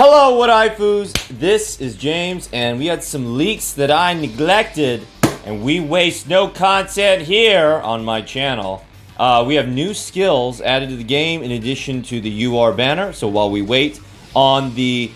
Hello, what iFoos? This is James, and we had some leaks that I neglected, and we waste no content here on my channel. We have new skills added to the game in addition to the UR banner, so while we wait on the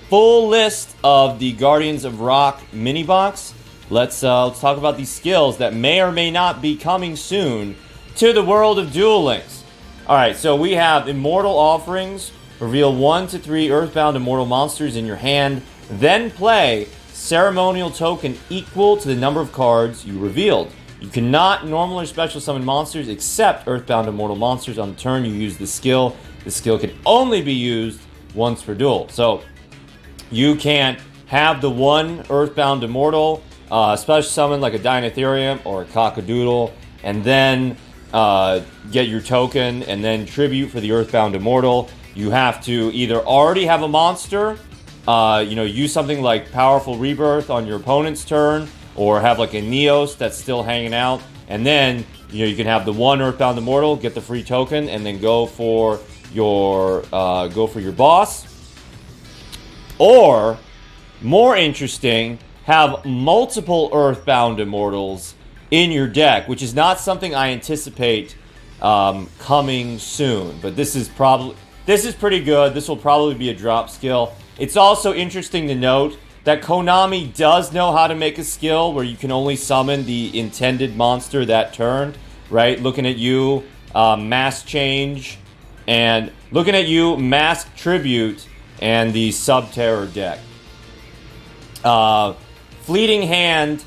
full list of the Guardians of Rock mini box, let's talk about these skills that may or may not be coming soon to the world of Duel Links. Alright, so we have Immortal Offerings. Reveal 1 to 3 Earthbound Immortal monsters in your hand, then play ceremonial token equal to the number of cards you revealed. You cannot normal or special summon monsters except Earthbound Immortal monsters on the turn you use the skill. The skill can only be used once per duel. So you can have the one Earthbound Immortal, special summon like a Dinotherium or a Cockadoodle, and then get your token and then tribute for the Earthbound Immortal. You have to either already have a monster, use something like Powerful Rebirth on your opponent's turn, or have like a Neos that's still hanging out, and then you can have the one Earthbound Immortal, get the free token, and then go for your boss. Or, more interesting, have multiple Earthbound Immortals in your deck, which is not something I anticipate coming soon, but this is pretty good. This will probably be a drop skill. It's also interesting to note that Konami does know how to make a skill where you can only summon the intended monster that turn, right? Looking at you, Mass Change, and looking at you, Mask Tribute, and the Sub-Terror deck. Fleeting Hand,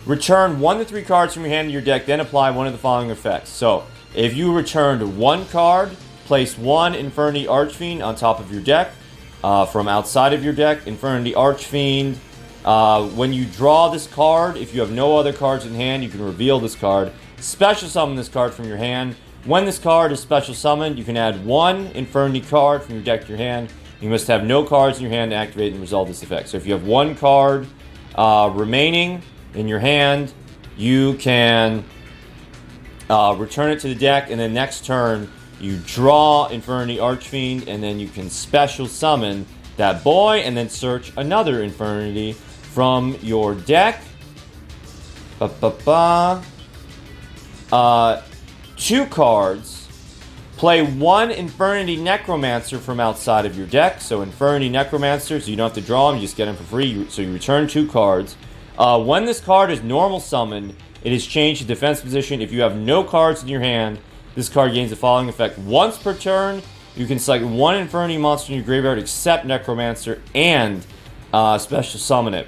return 1 to 3 cards from your hand to your deck, then apply one of the following effects. So, if you returned 1 card, place 1 Infernity Archfiend on top of your deck. From outside of your deck, Infernity Archfiend. When you draw this card, if you have no other cards in hand, you can reveal this card. Special summon this card from your hand. When this card is special summoned, you can add 1 Infernity card from your deck to your hand. You must have no cards in your hand to activate and resolve this effect. So if you have 1 card remaining in your hand, you can return it to the deck, and then next turn, you draw Infernity Archfiend, and then you can special summon that boy, and then search another Infernity from your deck. 2 cards. Play 1 Infernity Necromancer from outside of your deck. So Infernity Necromancer, so you don't have to draw them, you just get them for free. So you return 2 cards. When this card is normal summoned, it is changed to defense position. If you have no cards in your hand, this card gains the following effect. Once per turn, you can select 1 Infernity monster in your graveyard except Necromancer and special summon it.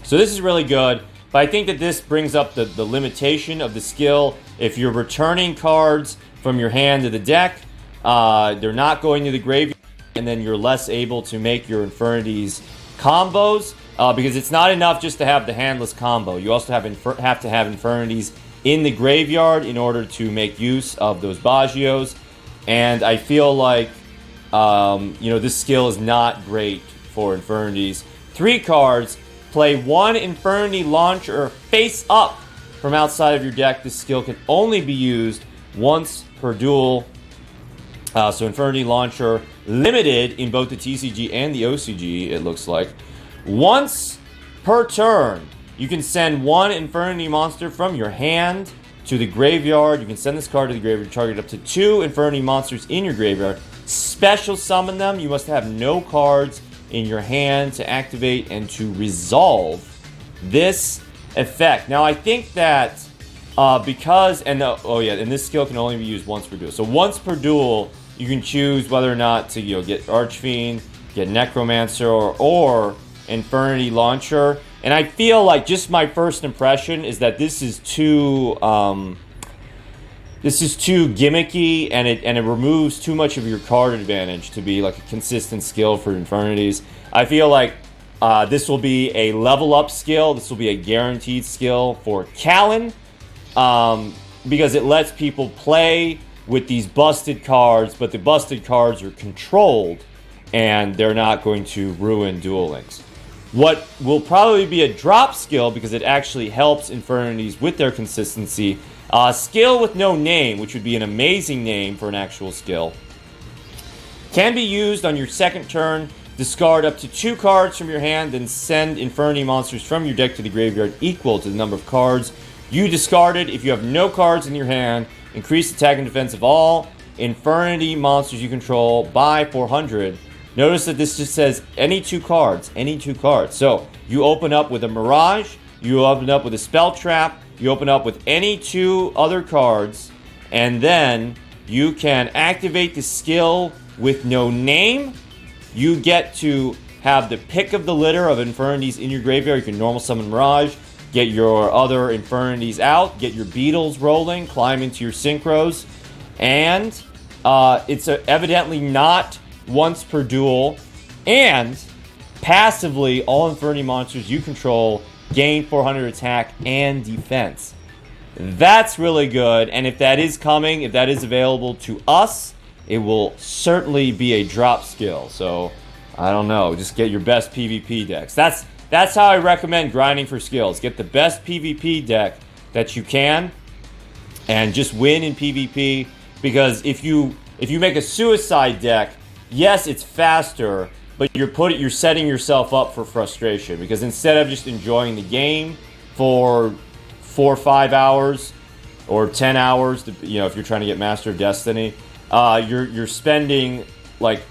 So this is really good, but I think that this brings up the limitation of the skill. If you're returning cards from your hand to the deck, they're not going to the graveyard, and then you're less able to make your Infinities combos, because it's not enough just to have the handless combo. You also have to have Infinities in the graveyard in order to make use of those Bajios. And I feel like, this skill is not great for Infinities. 3 cards, play 1 Infinity Launcher face up from outside of your deck. This skill can only be used once per duel. So Infinity Launcher, limited in both the TCG and the OCG, it looks like. Once per turn, you can send 1 Infernity monster from your hand to the graveyard. You can send this card to the graveyard, target up to 2 Infernity monsters in your graveyard. Special summon them. You must have no cards in your hand to activate and to resolve this effect. Now, I think that and this skill can only be used once per duel. So once per duel, you can choose whether or not to get Archfiend, get Necromancer, or Infernity Launcher. And I feel like just my first impression is that this is too gimmicky, and it removes too much of your card advantage to be like a consistent skill for Infinities. I feel like this will be a level up skill. This will be a guaranteed skill for Callan, because it lets people play with these busted cards, but the busted cards are controlled and they're not going to ruin Duel Links. What will probably be a drop skill, because it actually helps Infinities with their consistency, skill with no name, which would be an amazing name for an actual skill, can be used on your second turn discard up to 2 cards from your hand, then send Infernity monsters from your deck to the graveyard equal to the number of cards you discarded. If you have no cards in your hand, increase attack and defense of all Infernity monsters you control by 400. Notice that this just says any 2 cards, any 2 cards. So you open up with a Mirage, you open up with a Spell Trap, you open up with any 2 other cards, and then you can activate the skill with no name. You get to have the pick of the litter of Infernities in your graveyard. You can normal summon Mirage, get your other Infernities out, get your Beetles rolling, climb into your Synchros, and it's evidently not once per duel, and passively all Infernity monsters you control gain 400 attack and defense. That's really good, and if that is coming, if that is available to us, it will certainly be a drop skill. So, I don't know, just get your best PvP decks. That's how I recommend grinding for skills. Get the best PvP deck that you can, and just win in PvP, because if you make a suicide deck, yes, it's faster, but you're setting yourself up for frustration, because instead of just enjoying the game for 4 or 5 hours or 10 hours, if you're trying to get Master of Destiny, you're spending like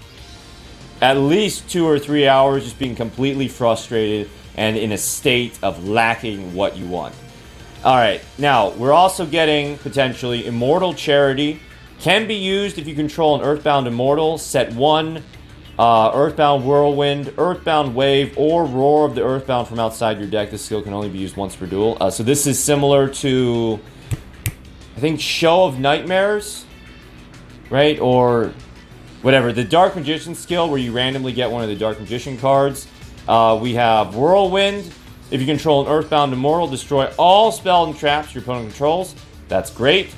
at least 2 or 3 hours just being completely frustrated and in a state of lacking what you want. All right, now we're also getting potentially Immortal Charity. Can be used if you control an Earthbound Immortal. Set 1, Earthbound Whirlwind, Earthbound Wave, or Roar of the Earthbound from outside your deck. This skill can only be used once per duel. So this is similar to, I think, Show of Nightmares, right? Or whatever. The Dark Magician skill, where you randomly get one of the Dark Magician cards. We have Whirlwind. If you control an Earthbound Immortal, destroy all spells and traps your opponent controls. That's great.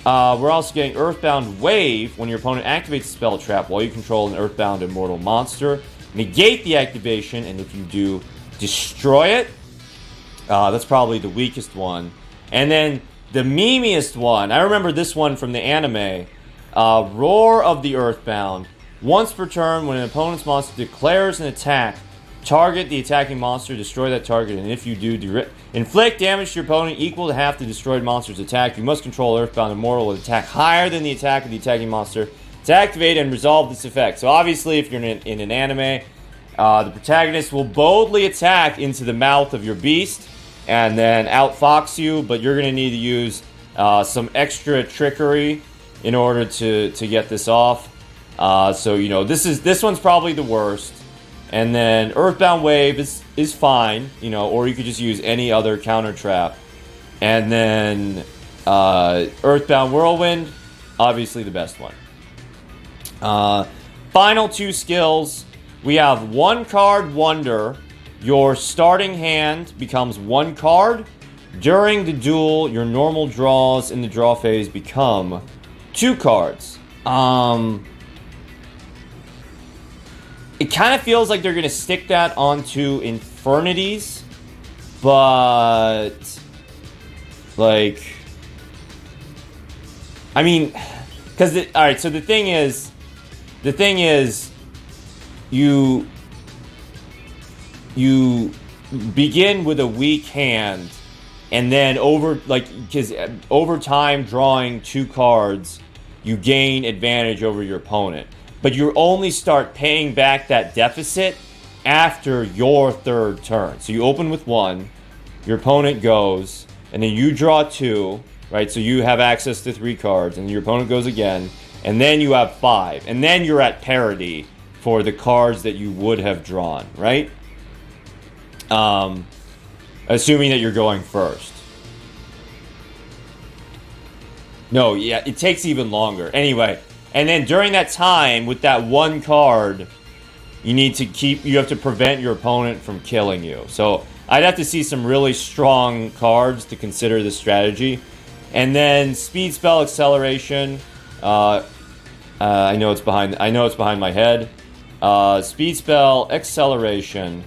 We're also getting Earthbound Wave. When your opponent activates a spell trap while you control an Earthbound Immortal monster, negate the activation, and if you do, destroy it. That's probably the weakest one. And then the memeiest one, I remember this one from the anime, Roar of the Earthbound. Once per turn, when an opponent's monster declares an attack, target the attacking monster, destroy that target, and if you do, inflict damage to your opponent equal to half the destroyed monster's attack. You must control Earthbound Immortal with attack higher than the attack of the attacking monster to activate and resolve this effect. So obviously, if you're in an anime, the protagonist will boldly attack into the mouth of your beast and then outfox you, but you're going to need to use some extra trickery in order to get this off. So this one's probably the worst. And then Earthbound Wave is fine, or you could just use any other counter trap. And then Earthbound Whirlwind, obviously the best one. Final 2 skills. We have 1 card Wonder. Your starting hand becomes 1 card. During the duel, your normal draws in the draw phase become 2 cards. It kind of feels like they're going to stick that onto Infernities, but, like, I mean, because, alright, so the thing is, you begin with a weak hand, and then over time drawing 2 cards, you gain advantage over your opponent. But you only start paying back that deficit after your 3rd turn. So you open with 1, your opponent goes, and then you draw 2, right? So you have access to 3 cards, and your opponent goes again, and then you have 5. And then you're at parity for the cards that you would have drawn, right? Assuming that you're going first. No, yeah, it takes even longer. Anyway. And then during that time, with that 1 card, you have to prevent your opponent from killing you. So I'd have to see some really strong cards to consider this strategy. And then Speed Spell Acceleration. I know it's behind my head. Speed Spell Acceleration.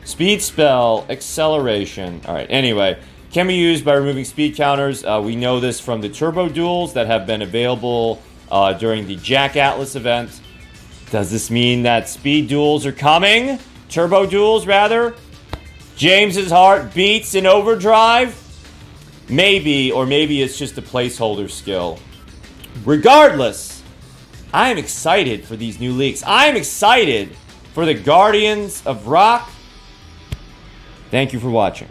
Speed Spell Acceleration. Alright, anyway. Can be used by removing speed counters. We know this from the turbo duels that have been available during the Jack Atlas event. Does this mean that speed duels are coming? Turbo duels, rather? James's heart beats in overdrive? Maybe, or maybe it's just a placeholder skill. Regardless, I am excited for these new leaks. I am excited for the Guardians of Rock. Thank you for watching.